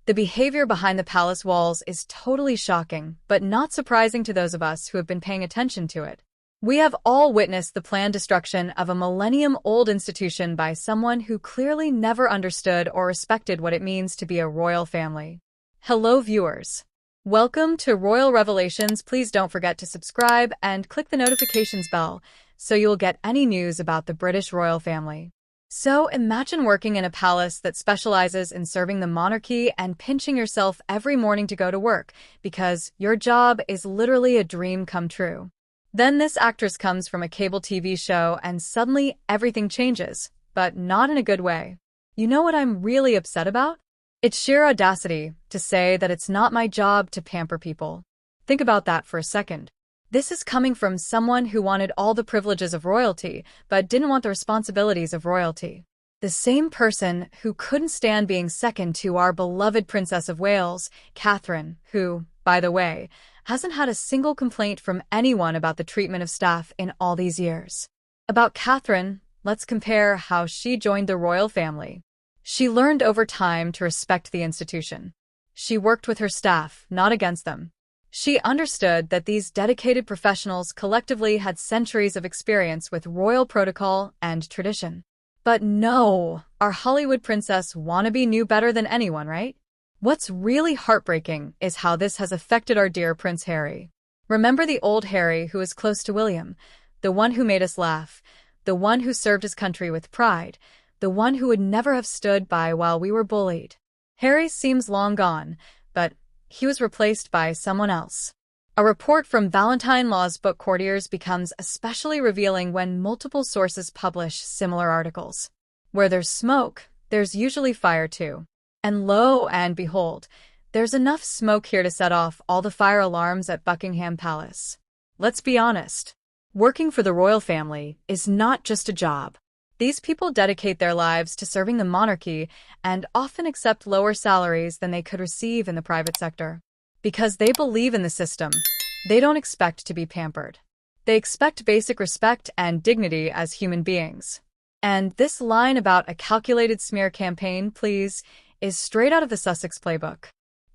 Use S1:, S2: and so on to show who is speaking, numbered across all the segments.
S1: The behavior behind the palace walls is totally shocking, but not surprising to those of us who have been paying attention to it. We have all witnessed the planned destruction of a millennium-old institution by someone who clearly never understood or respected what it means to be a royal family. Hello, viewers. Welcome to Royal Revelations. Please don't forget to subscribe and click the notifications bell so you'll get any news about the British royal family. So imagine working in a palace that specializes in serving the monarchy and pinching yourself every morning to go to work because your job is literally a dream come true. Then this actress comes from a cable TV show and suddenly everything changes, but not in a good way. You know what I'm really upset about? It's sheer audacity to say that it's not my job to pamper people. Think about that for a second. This is coming from someone who wanted all the privileges of royalty, but didn't want the responsibilities of royalty. The same person who couldn't stand being second to our beloved Princess of Wales, Catherine, who, by the way, hasn't had a single complaint from anyone about the treatment of staff in all these years. About Catherine, let's compare how she joined the royal family. She learned over time to respect the institution. She worked with her staff, not against them. She understood that these dedicated professionals collectively had centuries of experience with royal protocol and tradition. But no, our Hollywood princess wannabe knew better than anyone, right? What's really heartbreaking is how this has affected our dear Prince Harry. Remember the old Harry who was close to William, the one who made us laugh, the one who served his country with pride, the one who would never have stood by while we were bullied. Harry seems long gone, but he was replaced by someone else. A report from Valentine Law's book Courtiers becomes especially revealing when multiple sources publish similar articles. Where there's smoke, there's usually fire too. And lo and behold, there's enough smoke here to set off all the fire alarms at Buckingham Palace. Let's be honest. Working for the royal family is not just a job. These people dedicate their lives to serving the monarchy and often accept lower salaries than they could receive in the private sector. Because they believe in the system, they don't expect to be pampered. They expect basic respect and dignity as human beings. And this line about a calculated smear campaign, please, is straight out of the Sussex playbook.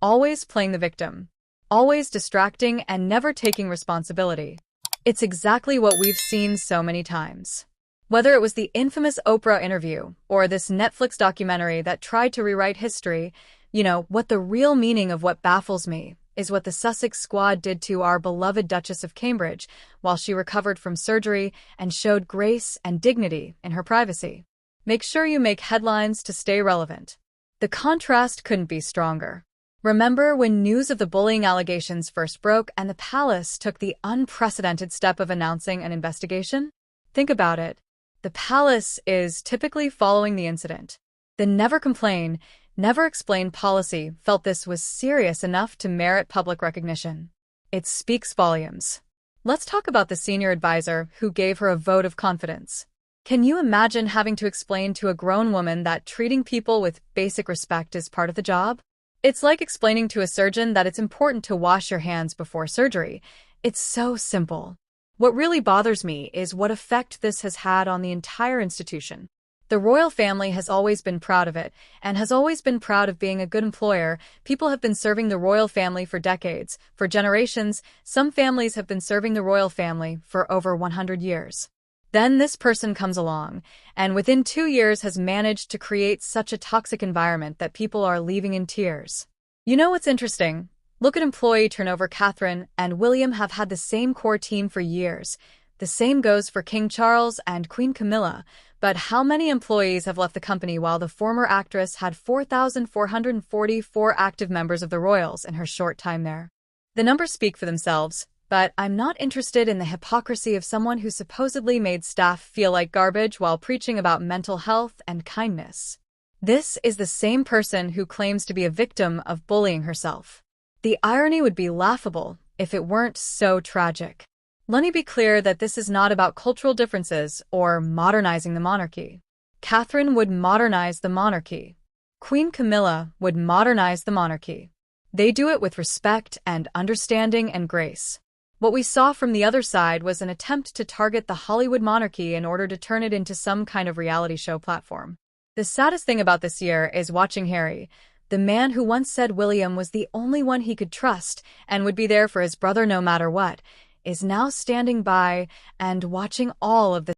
S1: Always playing the victim. Always distracting and never taking responsibility. It's exactly what we've seen so many times. Whether it was the infamous Oprah interview or this Netflix documentary that tried to rewrite history, what the real meaning of what baffles me is what the Sussex squad did to our beloved Duchess of Cambridge while she recovered from surgery and showed grace and dignity in her privacy. Make sure you make headlines to stay relevant. The contrast couldn't be stronger. Remember when news of the bullying allegations first broke and the palace took the unprecedented step of announcing an investigation? Think about it. The palace is typically following the incident. The never complain, never explain policy felt this was serious enough to merit public recognition. It speaks volumes. Let's talk about the senior advisor who gave her a vote of confidence. Can you imagine having to explain to a grown woman that treating people with basic respect is part of the job? It's like explaining to a surgeon that it's important to wash your hands before surgery. It's so simple. What really bothers me is what effect this has had on the entire institution. The royal family has always been proud of it, and has always been proud of being a good employer. People have been serving the royal family for decades, for generations. Some families have been serving the royal family for over 100 years. Then this person comes along, and within 2 years has managed to create such a toxic environment that people are leaving in tears. You know what's interesting? Look at employee turnover. Catherine and William have had the same core team for years. The same goes for King Charles and Queen Camilla. But how many employees have left the company while the former actress had 4,444 active members of the royals in her short time there? The numbers speak for themselves, but I'm not interested in the hypocrisy of someone who supposedly made staff feel like garbage while preaching about mental health and kindness. This is the same person who claims to be a victim of bullying herself. The irony would be laughable if it weren't so tragic. Let me be clear that this is not about cultural differences or modernizing the monarchy. Catherine would modernize the monarchy. Queen Camilla would modernize the monarchy. They do it with respect and understanding and grace. What we saw from the other side was an attempt to target the Hollywood monarchy in order to turn it into some kind of reality show platform. The saddest thing about this year is watching Harry, The man who once said William was the only one he could trust and would be there for his brother no matter what, is now standing by and watching all of this.